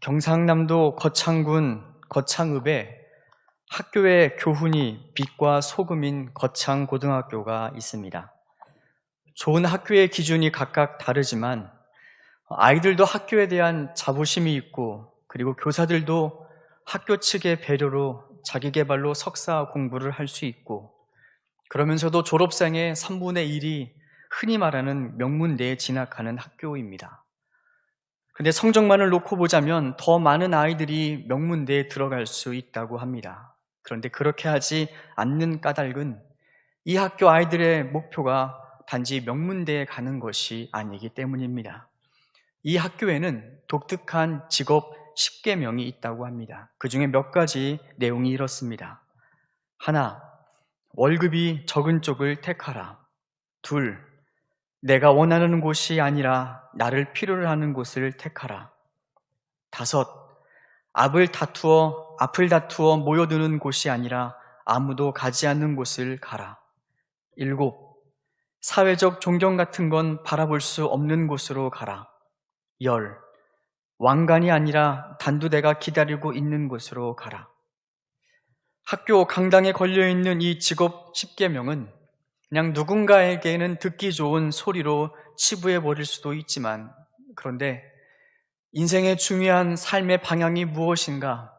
경상남도 거창군 거창읍에 학교의 교훈이 빛과 소금인 거창고등학교가 있습니다. 좋은 학교의 기준이 각각 다르지만 아이들도 학교에 대한 자부심이 있고, 그리고 교사들도 학교 측의 배려로 자기계발로 석사 공부를 할 수 있고, 그러면서도 졸업생의 3분의 1이 흔히 말하는 명문대에 진학하는 학교입니다. 근데 성적만을 놓고 보자면 더 많은 아이들이 명문대에 들어갈 수 있다고 합니다. 그런데 그렇게 하지 않는 까닭은 이 학교 아이들의 목표가 단지 명문대에 가는 것이 아니기 때문입니다. 이 학교에는 독특한 직업 10계명이 있다고 합니다. 그 중에 몇 가지 내용이 이렇습니다. 하나, 월급이 적은 쪽을 택하라. 둘, 내가 원하는 곳이 아니라 나를 필요로 하는 곳을 택하라. 다섯, 앞을 다투어 모여드는 곳이 아니라 아무도 가지 않는 곳을 가라. 일곱, 사회적 존경 같은 건 바라볼 수 없는 곳으로 가라. 열, 왕관이 아니라 단두대가 기다리고 있는 곳으로 가라. 학교 강당에 걸려있는 이 직업 10계명은 그냥 누군가에게는 듣기 좋은 소리로 치부해버릴 수도 있지만, 그런데 인생의 중요한 삶의 방향이 무엇인가,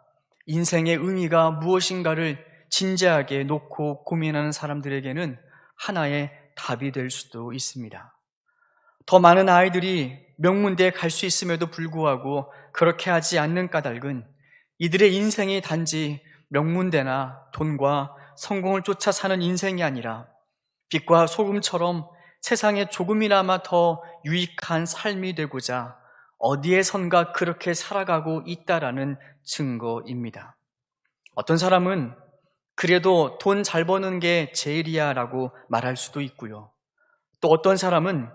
인생의 의미가 무엇인가를 진지하게 놓고 고민하는 사람들에게는 하나의 답이 될 수도 있습니다. 더 많은 아이들이 명문대에 갈 수 있음에도 불구하고 그렇게 하지 않는 까닭은 이들의 인생이 단지 명문대나 돈과 성공을 쫓아 사는 인생이 아니라 빛과 소금처럼 세상에 조금이나마 더 유익한 삶이 되고자 어디에선가 그렇게 살아가고 있다라는 증거입니다. 어떤 사람은 그래도 돈 잘 버는 게 제일이야 라고 말할 수도 있고요. 또 어떤 사람은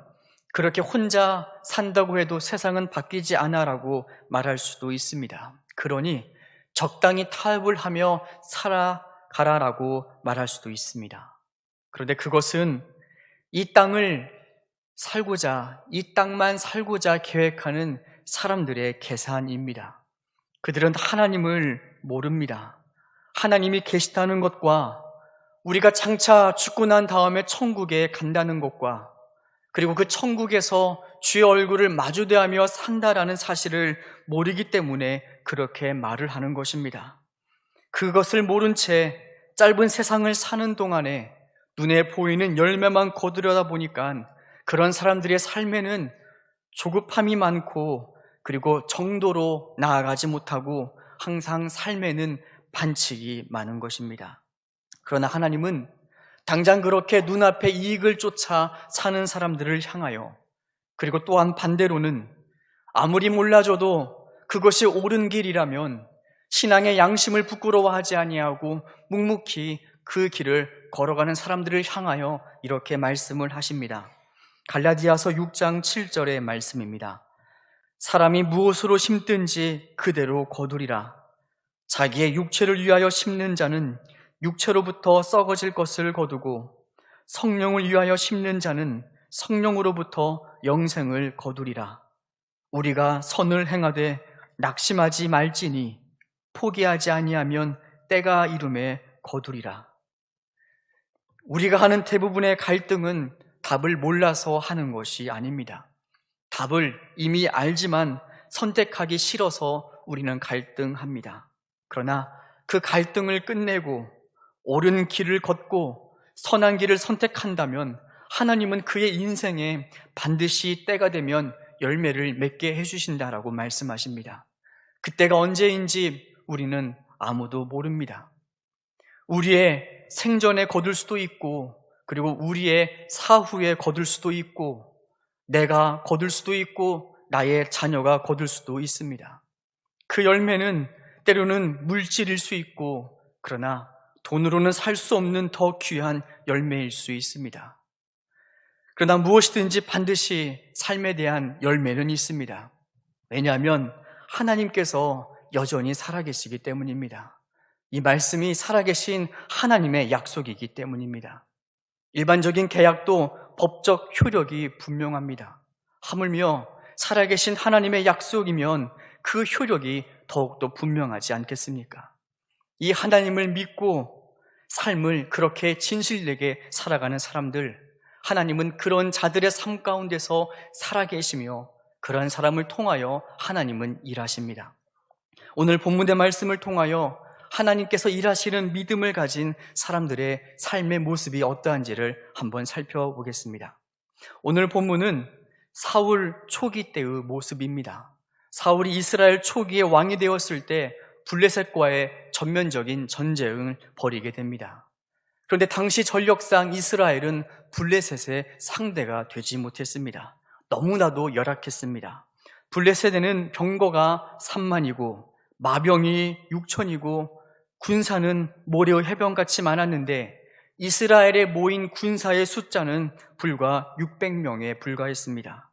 그렇게 혼자 산다고 해도 세상은 바뀌지 않아 라고 말할 수도 있습니다. 그러니 적당히 타협을 하며 살아가라라고 말할 수도 있습니다. 그런데 그것은 이 땅을 살고자, 이 땅만 살고자 계획하는 사람들의 계산입니다. 그들은 하나님을 모릅니다. 하나님이 계시다는 것과 우리가 장차 죽고 난 다음에 천국에 간다는 것과, 그리고 그 천국에서 주의 얼굴을 마주대하며 산다라는 사실을 모르기 때문에 그렇게 말을 하는 것입니다. 그것을 모른 채 짧은 세상을 사는 동안에 눈에 보이는 열매만 거두려다 보니까 그런 사람들의 삶에는 조급함이 많고, 그리고 정도로 나아가지 못하고 항상 삶에는 반칙이 많은 것입니다. 그러나 하나님은 당장 그렇게 눈앞에 이익을 쫓아 사는 사람들을 향하여, 그리고 또한 반대로는 아무리 몰라줘도 그것이 옳은 길이라면 신앙의 양심을 부끄러워하지 아니하고 묵묵히 그 길을 걸어가는 사람들을 향하여 이렇게 말씀을 하십니다. 갈라디아서 6장 7절의 말씀입니다. 사람이 무엇으로 심든지 그대로 거두리라. 자기의 육체를 위하여 심는 자는 육체로부터 썩어질 것을 거두고 성령을 위하여 심는 자는 성령으로부터 영생을 거두리라. 우리가 선을 행하되 낙심하지 말지니 포기하지 아니하면 때가 이름에 거두리라. 우리가 하는 대부분의 갈등은 답을 몰라서 하는 것이 아닙니다. 답을 이미 알지만 선택하기 싫어서 우리는 갈등합니다. 그러나 그 갈등을 끝내고 옳은 길을 걷고 선한 길을 선택한다면 하나님은 그의 인생에 반드시 때가 되면 열매를 맺게 해주신다라고 말씀하십니다. 그때가 언제인지 우리는 아무도 모릅니다. 우리의 생전에 거둘 수도 있고, 그리고 우리의 사후에 거둘 수도 있고, 내가 거둘 수도 있고, 나의 자녀가 거둘 수도 있습니다. 그 열매는 때로는 물질일 수 있고, 그러나 돈으로는 살 수 없는 더 귀한 열매일 수 있습니다. 그러나 무엇이든지 반드시 삶에 대한 열매는 있습니다. 왜냐하면 하나님께서 여전히 살아계시기 때문입니다. 이 말씀이 살아계신 하나님의 약속이기 때문입니다. 일반적인 계약도 법적 효력이 분명합니다. 하물며 살아계신 하나님의 약속이면 그 효력이 더욱더 분명하지 않겠습니까? 이 하나님을 믿고 삶을 그렇게 진실되게 살아가는 사람들, 하나님은 그런 자들의 삶 가운데서 살아계시며 그런 사람을 통하여 하나님은 일하십니다. 오늘 본문의 말씀을 통하여 하나님께서 일하시는 믿음을 가진 사람들의 삶의 모습이 어떠한지를 한번 살펴보겠습니다. 오늘 본문은 사울 초기 때의 모습입니다. 사울이 이스라엘 초기에 왕이 되었을 때 블레셋과의 전면적인 전쟁을 벌이게 됩니다. 그런데 당시 전력상 이스라엘은 블레셋의 상대가 되지 못했습니다. 너무나도 열악했습니다. 블레셋에는 병거가 3만이고 마병이 6천이고 군사는 모래의 해변같이 많았는데 이스라엘에 모인 군사의 숫자는 불과 600명에 불과했습니다.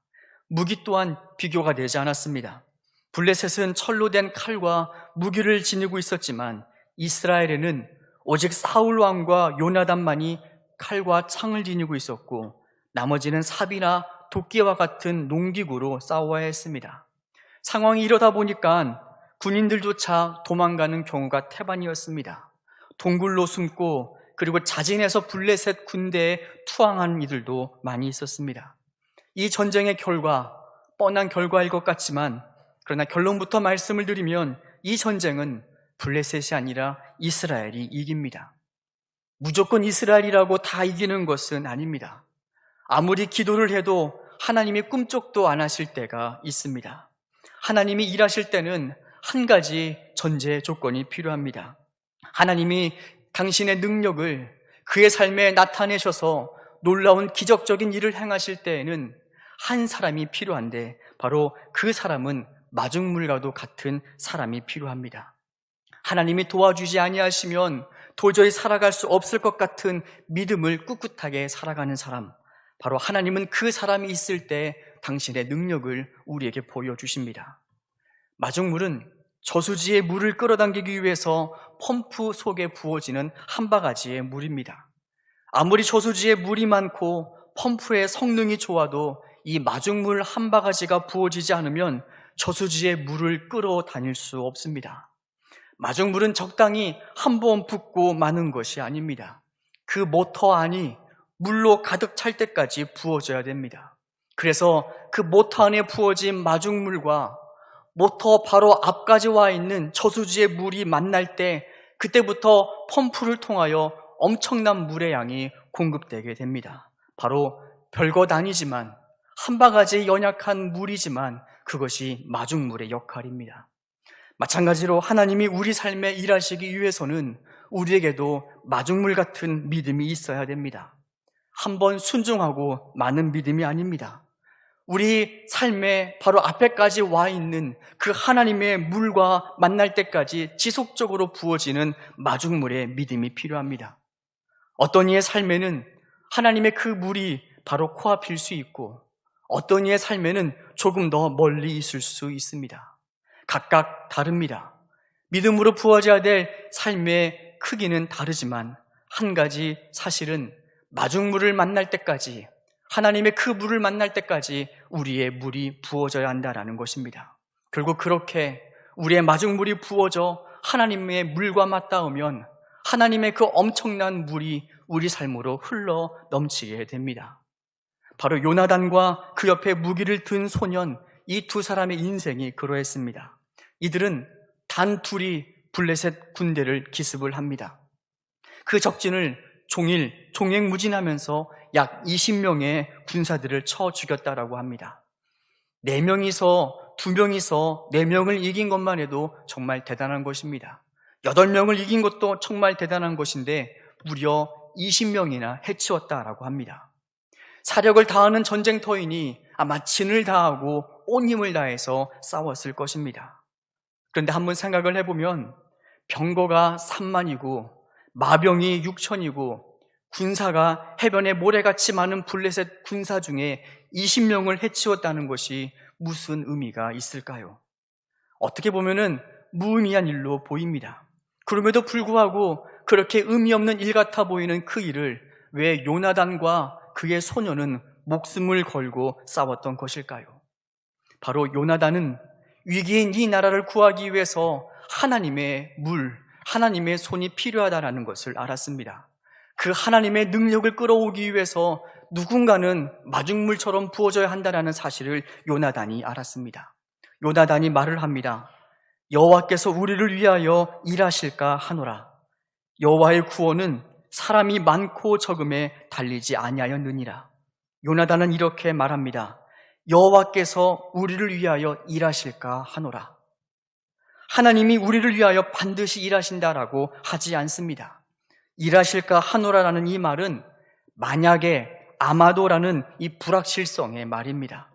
무기 또한 비교가 되지 않았습니다. 블레셋은 철로 된 칼과 무기를 지니고 있었지만 이스라엘에는 오직 사울 왕과 요나단만이 칼과 창을 지니고 있었고 나머지는 삽이나 도끼와 같은 농기구로 싸워야 했습니다. 상황이 이러다 보니까 군인들조차 도망가는 경우가 태반이었습니다. 동굴로 숨고 그리고 자진해서 블레셋 군대에 투항한 이들도 많이 있었습니다. 이 전쟁의 결과, 뻔한 결과일 것 같지만 그러나 결론부터 말씀을 드리면 이 전쟁은 블레셋이 아니라 이스라엘이 이깁니다. 무조건 이스라엘이라고 다 이기는 것은 아닙니다. 아무리 기도를 해도 하나님이 꿈쩍도 안 하실 때가 있습니다. 하나님이 일하실 때는 한 가지 전제 조건이 필요합니다. 하나님이 당신의 능력을 그의 삶에 나타내셔서 놀라운 기적적인 일을 행하실 때에는 한 사람이 필요한데 바로 그 사람은 마중물과도 같은 사람이 필요합니다. 하나님이 도와주지 아니하시면 도저히 살아갈 수 없을 것 같은 믿음을 꿋꿋하게 살아가는 사람, 바로 하나님은 그 사람이 있을 때 당신의 능력을 우리에게 보여주십니다. 마중물은 저수지에 물을 끌어당기기 위해서 펌프 속에 부어지는 한 바가지의 물입니다. 아무리 저수지에 물이 많고 펌프의 성능이 좋아도 이 마중물 한 바가지가 부어지지 않으면 저수지에 물을 끌어다닐 수 없습니다. 마중물은 적당히 한 번 붓고 마는 것이 아닙니다. 그 모터 안이 물로 가득 찰 때까지 부어져야 됩니다. 그래서 그 모터 안에 부어진 마중물과 모터 바로 앞까지 와 있는 저수지의 물이 만날 때 그때부터 펌프를 통하여 엄청난 물의 양이 공급되게 됩니다. 바로 별것 아니지만 한 바가지 연약한 물이지만 그것이 마중물의 역할입니다. 마찬가지로 하나님이 우리 삶에 일하시기 위해서는 우리에게도 마중물 같은 믿음이 있어야 됩니다. 한번 순종하고 마는 믿음이 아닙니다. 우리 삶의 바로 앞에까지 와 있는 그 하나님의 물과 만날 때까지 지속적으로 부어지는 마중물의 믿음이 필요합니다. 어떤 이의 삶에는 하나님의 그 물이 바로 코앞일 수 있고 어떤 이의 삶에는 조금 더 멀리 있을 수 있습니다. 각각 다릅니다. 믿음으로 부어져야 될 삶의 크기는 다르지만 한 가지 사실은 마중물을 만날 때까지, 하나님의 그 물을 만날 때까지 우리의 물이 부어져야 한다는 것입니다. 결국 그렇게 우리의 마중물이 부어져 하나님의 물과 맞닿으면 하나님의 그 엄청난 물이 우리 삶으로 흘러 넘치게 됩니다. 바로 요나단과 그 옆에 무기를 든 소년, 이 두 사람의 인생이 그러했습니다. 이들은 단 둘이 블레셋 군대를 기습을 합니다. 그 적진을 종일 종횡무진하면서 약 20명의 군사들을 쳐 죽였다라고 합니다. 4명이서 2명이서 4명을 이긴 것만 해도 정말 대단한 것입니다. 8명을 이긴 것도 정말 대단한 것인데 무려 20명이나 해치웠다라고 합니다. 사력을 다하는 전쟁터이니 아마 진을 다하고 온 힘을 다해서 싸웠을 것입니다. 그런데 한번 생각을 해보면 병거가 3만이고 마병이 6천이고 군사가 해변에 모래같이 많은 블레셋 군사 중에 20명을 해치웠다는 것이 무슨 의미가 있을까요? 어떻게 보면은 무의미한 일로 보입니다. 그럼에도 불구하고 그렇게 의미 없는 일 같아 보이는 그 일을 왜 요나단과 그의 소년은 목숨을 걸고 싸웠던 것일까요? 바로 요나단은 위기인 이 나라를 구하기 위해서 하나님의 물, 하나님의 손이 필요하다는 것을 알았습니다. 그 하나님의 능력을 끌어오기 위해서 누군가는 마중물처럼 부어져야 한다는 사실을 요나단이 알았습니다. 요나단이 말을 합니다. 여호와께서 우리를 위하여 일하실까 하노라. 여호와의 구원은 사람이 많고 적음에 달리지 아니하였느니라. 요나단은 이렇게 말합니다. 여호와께서 우리를 위하여 일하실까 하노라. 하나님이 우리를 위하여 반드시 일하신다라고 하지 않습니다. 일하실까 하노라라는 이 말은 만약에, 아마도라는 이 불확실성의 말입니다.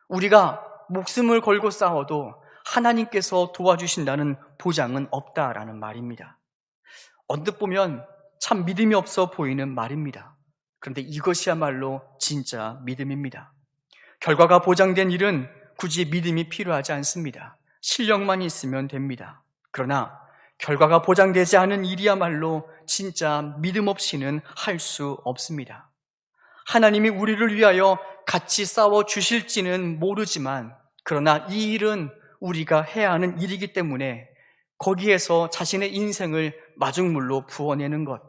우리가 목숨을 걸고 싸워도 하나님께서 도와주신다는 보장은 없다라는 말입니다. 언뜻 보면 참 믿음이 없어 보이는 말입니다. 그런데 이것이야말로 진짜 믿음입니다. 결과가 보장된 일은 굳이 믿음이 필요하지 않습니다. 실력만 있으면 됩니다. 그러나 결과가 보장되지 않은 일이야말로 진짜 믿음 없이는 할 수 없습니다. 하나님이 우리를 위하여 같이 싸워 주실지는 모르지만, 그러나 이 일은 우리가 해야 하는 일이기 때문에 거기에서 자신의 인생을 마중물로 부어내는 것,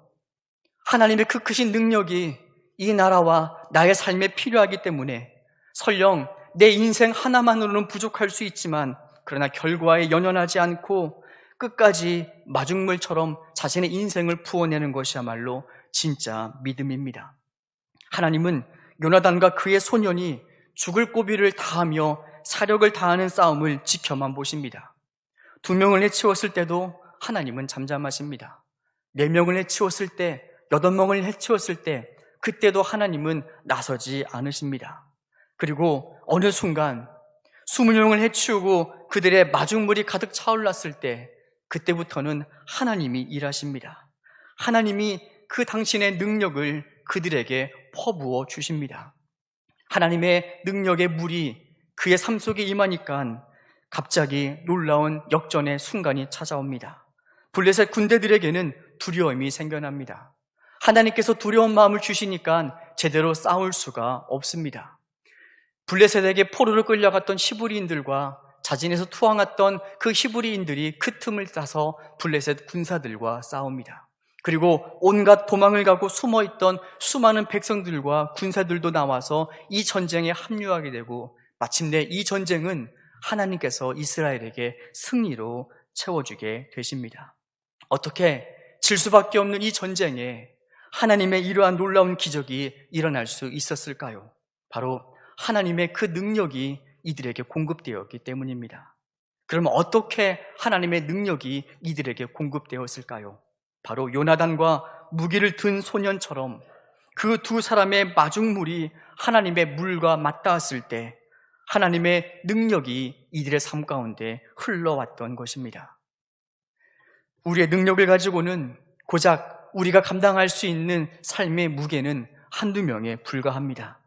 하나님의 그 크신 능력이 이 나라와 나의 삶에 필요하기 때문에 설령 내 인생 하나만으로는 부족할 수 있지만, 그러나 결과에 연연하지 않고 끝까지 마중물처럼 자신의 인생을 부어내는 것이야말로 진짜 믿음입니다. 하나님은 요나단과 그의 소년이 죽을 고비를 다하며 사력을 다하는 싸움을 지켜만 보십니다. 2명을 해치웠을 때도 하나님은 잠잠하십니다. 4명을 해치웠을 때, 8명을 해치웠을 때, 그때도 하나님은 나서지 않으십니다. 그리고 어느 순간 20명을 해치우고 그들의 마중물이 가득 차올랐을 때, 그때부터는 하나님이 일하십니다. 하나님이 그 당신의 능력을 그들에게 퍼부어 주십니다. 하나님의 능력의 물이 그의 삶 속에 임하니까 갑자기 놀라운 역전의 순간이 찾아옵니다. 블레셋 군대들에게는 두려움이 생겨납니다. 하나님께서 두려운 마음을 주시니까 제대로 싸울 수가 없습니다. 블레셋에게 포로로 끌려갔던 히브리인들과 자진해서 투항했던 그 히브리인들이 그 틈을 타서 블레셋 군사들과 싸웁니다. 그리고 온갖 도망을 가고 숨어있던 수많은 백성들과 군사들도 나와서 이 전쟁에 합류하게 되고, 마침내 이 전쟁은 하나님께서 이스라엘에게 승리로 채워주게 되십니다. 어떻게 질 수밖에 없는 이 전쟁에 하나님의 이러한 놀라운 기적이 일어날 수 있었을까요? 바로 하나님의 그 능력이 이들에게 공급되었기 때문입니다. 그러면 어떻게 하나님의 능력이 이들에게 공급되었을까요? 바로 요나단과 무기를 든 소년처럼 그 두 사람의 마중물이 하나님의 물과 맞닿았을 때 하나님의 능력이 이들의 삶 가운데 흘러왔던 것입니다. 우리의 능력을 가지고는 고작 우리가 감당할 수 있는 삶의 무게는 한두 명에 불과합니다.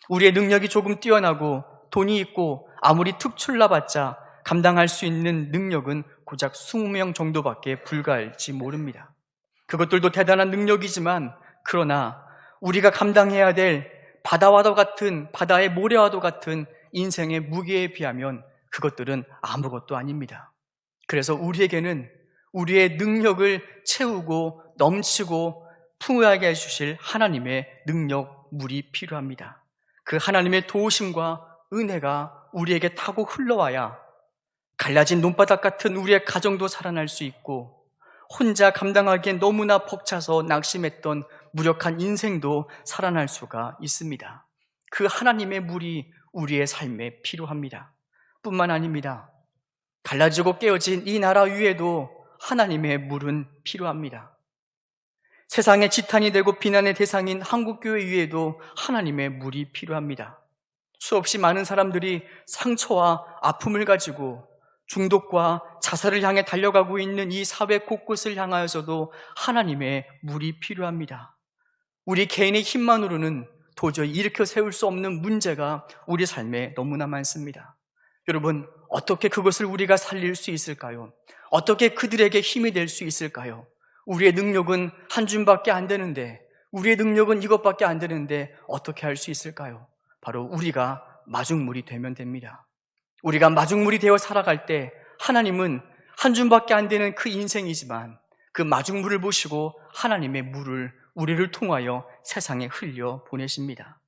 우리의 능력이 조금 뛰어나고 돈이 있고 아무리 특출나봤자 감당할 수 있는 능력은 고작 20명 정도밖에 불과할지 모릅니다. 그것들도 대단한 능력이지만, 그러나 우리가 감당해야 될 바다와도 같은, 바다의 모래와도 같은 인생의 무게에 비하면 그것들은 아무것도 아닙니다. 그래서 우리에게는 우리의 능력을 채우고 넘치고 풍요하게 해주실 하나님의 능력, 물이 필요합니다. 그 하나님의 도우심과 은혜가 우리에게 타고 흘러와야 갈라진 논바닥 같은 우리의 가정도 살아날 수 있고, 혼자 감당하기엔 너무나 벅차서 낙심했던 무력한 인생도 살아날 수가 있습니다. 그 하나님의 물이 우리의 삶에 필요합니다. 뿐만 아닙니다. 갈라지고 깨어진 이 나라 위에도 하나님의 물은 필요합니다. 세상의 지탄이 되고 비난의 대상인 한국교회 위에도 하나님의 물이 필요합니다. 수없이 많은 사람들이 상처와 아픔을 가지고 중독과 자살을 향해 달려가고 있는 이 사회 곳곳을 향하여서도 하나님의 물이 필요합니다. 우리 개인의 힘만으로는 도저히 일으켜 세울 수 없는 문제가 우리 삶에 너무나 많습니다. 여러분, 어떻게 그것을 우리가 살릴 수 있을까요? 어떻게 그들에게 힘이 될 수 있을까요? 우리의 능력은 한 줌밖에 안 되는데, 우리의 능력은 이것밖에 안 되는데 어떻게 할 수 있을까요? 바로 우리가 마중물이 되면 됩니다. 우리가 마중물이 되어 살아갈 때 하나님은 한 줌밖에 안 되는 그 인생이지만 그 마중물을 보시고 하나님의 물을 우리를 통하여 세상에 흘려 보내십니다.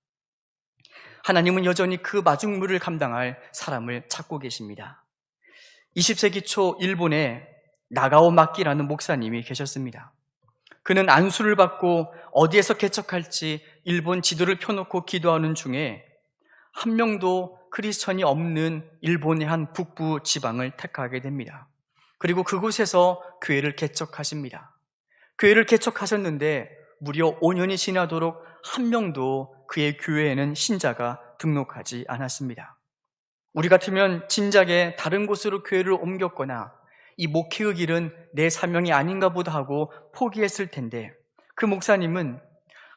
하나님은 여전히 그 마중물을 감당할 사람을 찾고 계십니다. 20세기 초 일본에 나가오 마키라는 목사님이 계셨습니다. 그는 안수를 받고 어디에서 개척할지 일본 지도를 펴놓고 기도하는 중에 한 명도 크리스천이 없는 일본의 한 북부 지방을 택하게 됩니다. 그리고 그곳에서 교회를 개척하십니다. 교회를 개척하셨는데 무려 5년이 지나도록 한 명도 그의 교회에는 신자가 등록하지 않았습니다. 우리 같으면 진작에 다른 곳으로 교회를 옮겼거나 이 목회의 길은 내 사명이 아닌가 보다 하고 포기했을 텐데 그 목사님은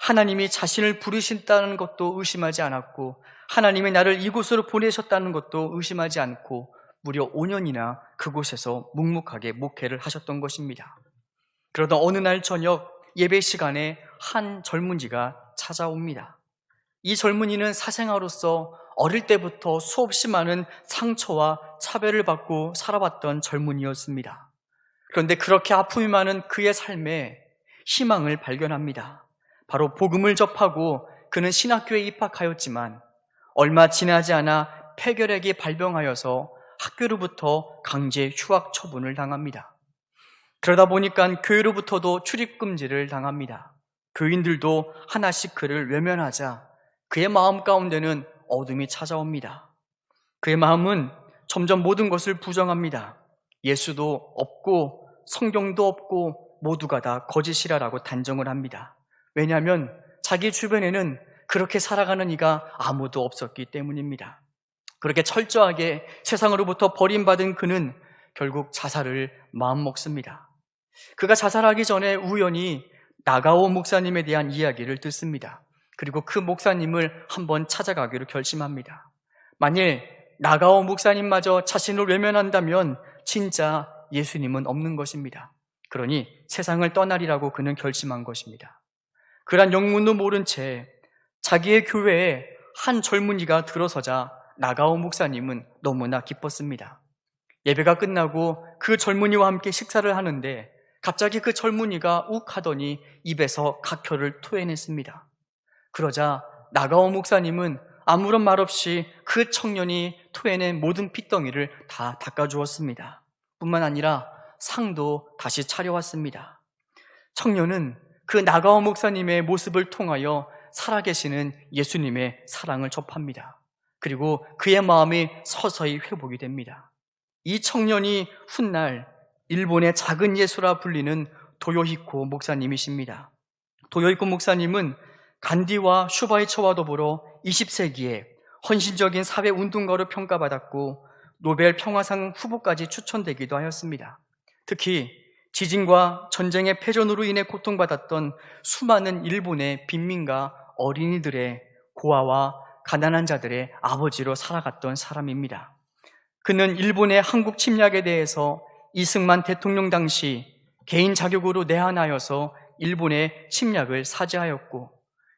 하나님이 자신을 부르신다는 것도 의심하지 않았고 하나님이 나를 이곳으로 보내셨다는 것도 의심하지 않고 무려 5년이나 그곳에서 묵묵하게 목회를 하셨던 것입니다. 그러던 어느 날 저녁 예배 시간에 한 젊은이가 찾아옵니다. 이 젊은이는 사생아로서 어릴 때부터 수없이 많은 상처와 차별을 받고 살아왔던 젊은이였습니다. 그런데 그렇게 아픔이 많은 그의 삶에 희망을 발견합니다. 바로 복음을 접하고 그는 신학교에 입학하였지만 얼마 지나지 않아 폐결핵이 발병하여서 학교로부터 강제 휴학 처분을 당합니다. 그러다 보니까 교회로부터도 출입금지를 당합니다. 교인들도 하나씩 그를 외면하자 그의 마음 가운데는 어둠이 찾아옵니다. 그의 마음은 점점 모든 것을 부정합니다. 예수도 없고 성경도 없고 모두가 다 거짓이라고 단정을 합니다. 왜냐하면 자기 주변에는 그렇게 살아가는 이가 아무도 없었기 때문입니다. 그렇게 철저하게 세상으로부터 버림받은 그는 결국 자살을 마음먹습니다. 그가 자살하기 전에 우연히 나가오 목사님에 대한 이야기를 듣습니다. 그리고 그 목사님을 한번 찾아가기로 결심합니다. 만일 나가오 목사님마저 자신을 외면한다면 진짜 예수님은 없는 것입니다. 그러니 세상을 떠나리라고 그는 결심한 것입니다. 그런 영문도 모른 채 자기의 교회에 한 젊은이가 들어서자 나가오 목사님은 너무나 기뻤습니다. 예배가 끝나고 그 젊은이와 함께 식사를 하는데 갑자기 그 젊은이가 욱 하더니 입에서 각혈을 토해냈습니다. 그러자 나가오 목사님은 아무런 말 없이 그 청년이 토해낸 모든 핏덩이를 다 닦아주었습니다. 뿐만 아니라 상도 다시 차려왔습니다. 청년은 그 나가오 목사님의 모습을 통하여 살아계시는 예수님의 사랑을 접합니다. 그리고 그의 마음이 서서히 회복이 됩니다. 이 청년이 훗날 일본의 작은 예수라 불리는 도요히코 목사님이십니다. 도요히코 목사님은 간디와 슈바이처와 더불어 20세기에 헌신적인 사회운동가로 평가받았고 노벨 평화상 후보까지 추천되기도 하였습니다. 특히 지진과 전쟁의 패전으로 인해 고통받았던 수많은 일본의 빈민가 어린이들의 고아와 가난한 자들의 아버지로 살아갔던 사람입니다. 그는 일본의 한국 침략에 대해서 이승만 대통령 당시 개인 자격으로 내한하여서 일본의 침략을 사죄하였고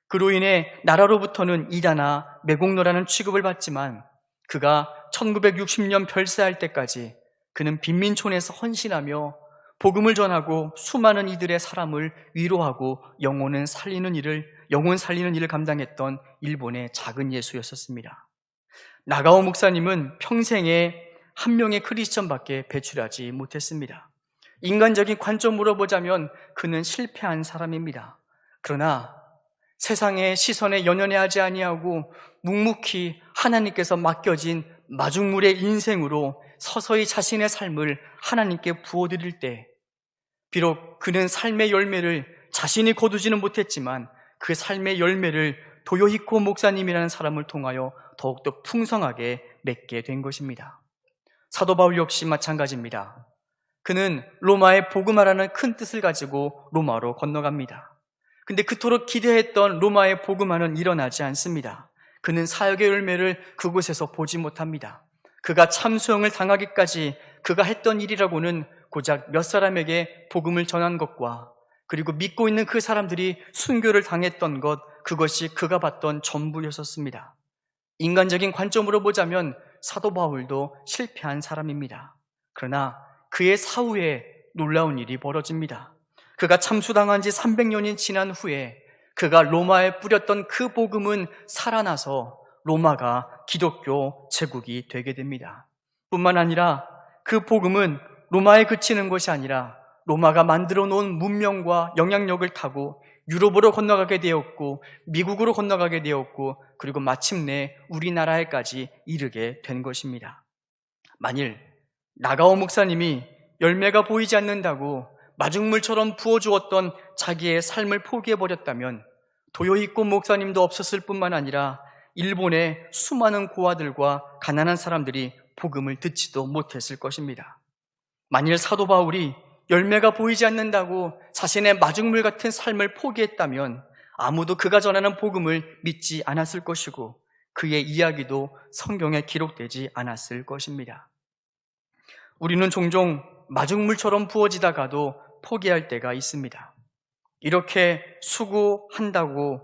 그로 인해 나라로부터는 이다나 매국노라는 취급을 받지만 그가 1960년 별세할 때까지 그는 빈민촌에서 헌신하며 복음을 전하고 수많은 이들의 사람을 위로하고 영혼 살리는 일을 감당했던 일본의 작은 예수였었습니다. 나가오 목사님은 평생에 한 명의 크리스천밖에 배출하지 못했습니다. 인간적인 관점으로 보자면 그는 실패한 사람입니다. 그러나 세상의 시선에 연연해하지 아니하고 묵묵히 하나님께서 맡겨진 마중물의 인생으로 서서히 자신의 삶을 하나님께 부어드릴 때 비록 그는 삶의 열매를 자신이 거두지는 못했지만 그 삶의 열매를 도요히코 목사님이라는 사람을 통하여 더욱더 풍성하게 맺게 된 것입니다. 사도 바울 역시 마찬가지입니다. 그는 로마의 복음화라는 큰 뜻을 가지고 로마로 건너갑니다. 근데 그토록 기대했던 로마의 복음화는 일어나지 않습니다. 그는 사역의 열매를 그곳에서 보지 못합니다. 그가 참수형을 당하기까지 그가 했던 일이라고는 고작 몇 사람에게 복음을 전한 것과 그리고 믿고 있는 그 사람들이 순교를 당했던 것, 그것이 그가 봤던 전부였었습니다. 인간적인 관점으로 보자면 사도 바울도 실패한 사람입니다. 그러나 그의 사후에 놀라운 일이 벌어집니다. 그가 참수당한 지 300년이 지난 후에 그가 로마에 뿌렸던 그 복음은 살아나서 로마가 기독교 제국이 되게 됩니다. 뿐만 아니라 그 복음은 로마에 그치는 것이 아니라 로마가 만들어 놓은 문명과 영향력을 타고 유럽으로 건너가게 되었고 미국으로 건너가게 되었고 그리고 마침내 우리나라에까지 이르게 된 것입니다. 만일 나가오 목사님이 열매가 보이지 않는다고 마중물처럼 부어주었던 자기의 삶을 포기해버렸다면 도요이코 목사님도 없었을 뿐만 아니라 일본의 수많은 고아들과 가난한 사람들이 복음을 듣지도 못했을 것입니다. 만일 사도 바울이 열매가 보이지 않는다고 자신의 마중물 같은 삶을 포기했다면 아무도 그가 전하는 복음을 믿지 않았을 것이고 그의 이야기도 성경에 기록되지 않았을 것입니다. 우리는 종종 마중물처럼 부어지다가도 포기할 때가 있습니다. 이렇게 수고한다고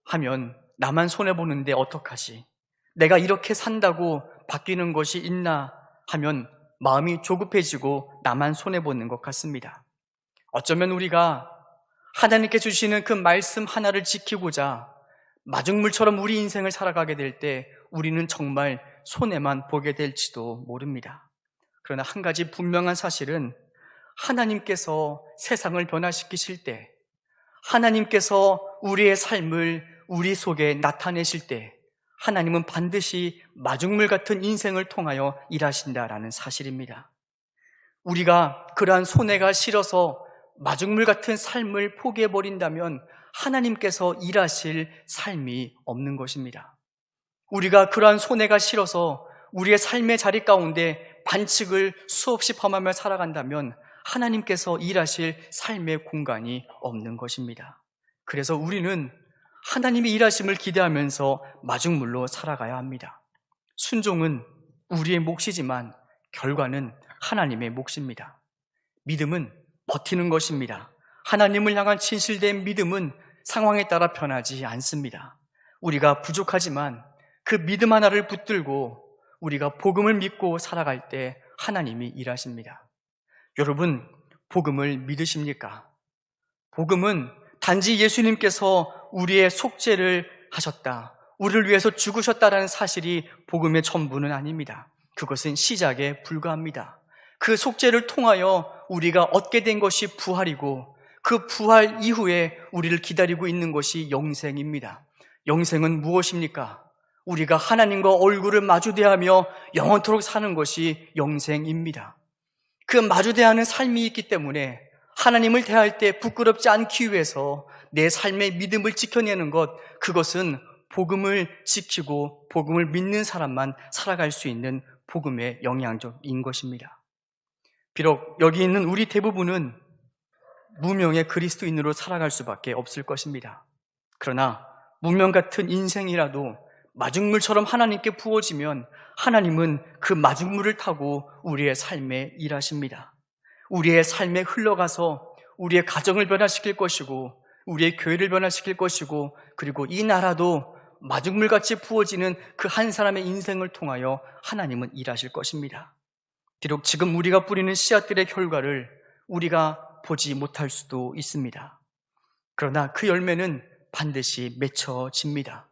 하면 나만 손해보는데 어떡하지? 내가 이렇게 산다고 바뀌는 것이 있나 하면 마음이 조급해지고 나만 손해보는 것 같습니다. 어쩌면 우리가 하나님께 주시는 그 말씀 하나를 지키고자 마중물처럼 우리 인생을 살아가게 될 때 우리는 정말 손해만 보게 될지도 모릅니다. 그러나 한 가지 분명한 사실은 하나님께서 세상을 변화시키실 때, 하나님께서 우리의 삶을 우리 속에 나타내실 때 하나님은 반드시 마중물 같은 인생을 통하여 일하신다라는 사실입니다. 우리가 그러한 손해가 싫어서 마중물 같은 삶을 포기해버린다면 하나님께서 일하실 삶이 없는 것입니다. 우리가 그러한 손해가 싫어서 우리의 삶의 자리 가운데 반칙을 수없이 범하며 살아간다면 하나님께서 일하실 삶의 공간이 없는 것입니다. 그래서 우리는 하나님의 일하심을 기대하면서 마중물로 살아가야 합니다. 순종은 우리의 몫이지만 결과는 하나님의 몫입니다. 믿음은 버티는 것입니다. 하나님을 향한 진실된 믿음은 상황에 따라 변하지 않습니다. 우리가 부족하지만 그 믿음 하나를 붙들고 우리가 복음을 믿고 살아갈 때 하나님이 일하십니다. 여러분, 복음을 믿으십니까? 복음은 단지 예수님께서 우리의 속죄를 하셨다, 우리를 위해서 죽으셨다라는 사실이 복음의 전부는 아닙니다. 그것은 시작에 불과합니다. 그 속죄를 통하여 우리가 얻게 된 것이 부활이고 그 부활 이후에 우리를 기다리고 있는 것이 영생입니다. 영생은 무엇입니까? 우리가 하나님과 얼굴을 마주대하며 영원토록 사는 것이 영생입니다. 그 마주대하는 삶이 있기 때문에 하나님을 대할 때 부끄럽지 않기 위해서 내 삶의 믿음을 지켜내는 것, 그것은 복음을 지키고 복음을 믿는 사람만 살아갈 수 있는 복음의 영향적인 것입니다. 비록 여기 있는 우리 대부분은 무명의 그리스도인으로 살아갈 수밖에 없을 것입니다. 그러나 무명 같은 인생이라도 마중물처럼 하나님께 부어지면 하나님은 그 마중물을 타고 우리의 삶에 일하십니다. 우리의 삶에 흘러가서 우리의 가정을 변화시킬 것이고 우리의 교회를 변화시킬 것이고 그리고 이 나라도 마중물같이 부어지는 그 한 사람의 인생을 통하여 하나님은 일하실 것입니다. 비록 지금 우리가 뿌리는 씨앗들의 결과를 우리가 보지 못할 수도 있습니다. 그러나 그 열매는 반드시 맺혀집니다.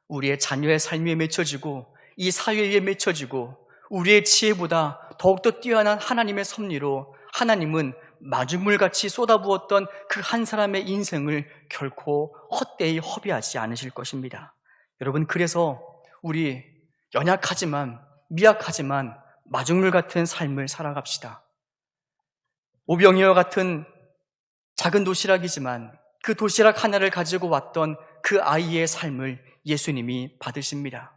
우리의 자녀의 삶에 맺혀지고 이 사회에 맺혀지고 우리의 지혜보다 더욱더 뛰어난 하나님의 섭리로 하나님은 마중물같이 쏟아부었던 그 한 사람의 인생을 결코 헛되이 허비하지 않으실 것입니다. 여러분, 그래서 우리 연약하지만 미약하지만 마중물 같은 삶을 살아갑시다. 오병이어 같은 작은 도시락이지만 그 도시락 하나를 가지고 왔던 그 아이의 삶을 예수님이 받으십니다.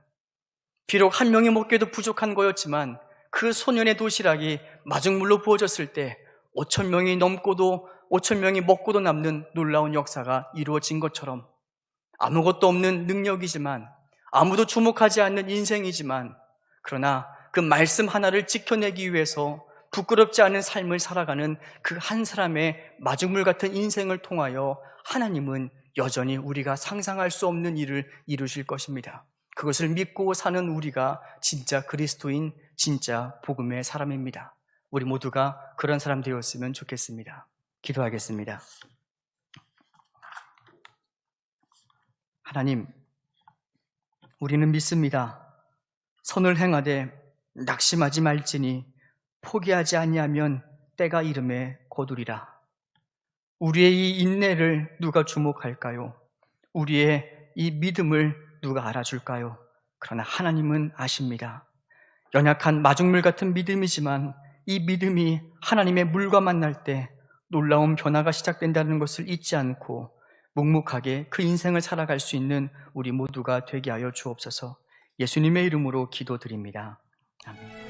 비록 한 명이 먹기도 부족한 거였지만 그 소년의 도시락이 마중물로 부어졌을 때 5,000명이 넘고도 5,000명이 먹고도 남는 놀라운 역사가 이루어진 것처럼 아무것도 없는 능력이지만 아무도 주목하지 않는 인생이지만 그러나 그 말씀 하나를 지켜내기 위해서 부끄럽지 않은 삶을 살아가는 그 한 사람의 마중물 같은 인생을 통하여 하나님은 여전히 우리가 상상할 수 없는 일을 이루실 것입니다. 그것을 믿고 사는 우리가 진짜 그리스도인, 진짜 복음의 사람입니다. 우리 모두가 그런 사람 되었으면 좋겠습니다. 기도하겠습니다. 하나님, 우리는 믿습니다. 선을 행하되 낙심하지 말지니 포기하지 아니하면 때가 이름에 거두리라. 우리의 이 인내를 누가 주목할까요? 우리의 이 믿음을 누가 알아줄까요? 그러나 하나님은 아십니다. 연약한 마중물 같은 믿음이지만 이 믿음이 하나님의 물과 만날 때 놀라운 변화가 시작된다는 것을 잊지 않고 묵묵하게 그 인생을 살아갈 수 있는 우리 모두가 되게 하여 주옵소서. 예수님의 이름으로 기도드립니다. 아멘.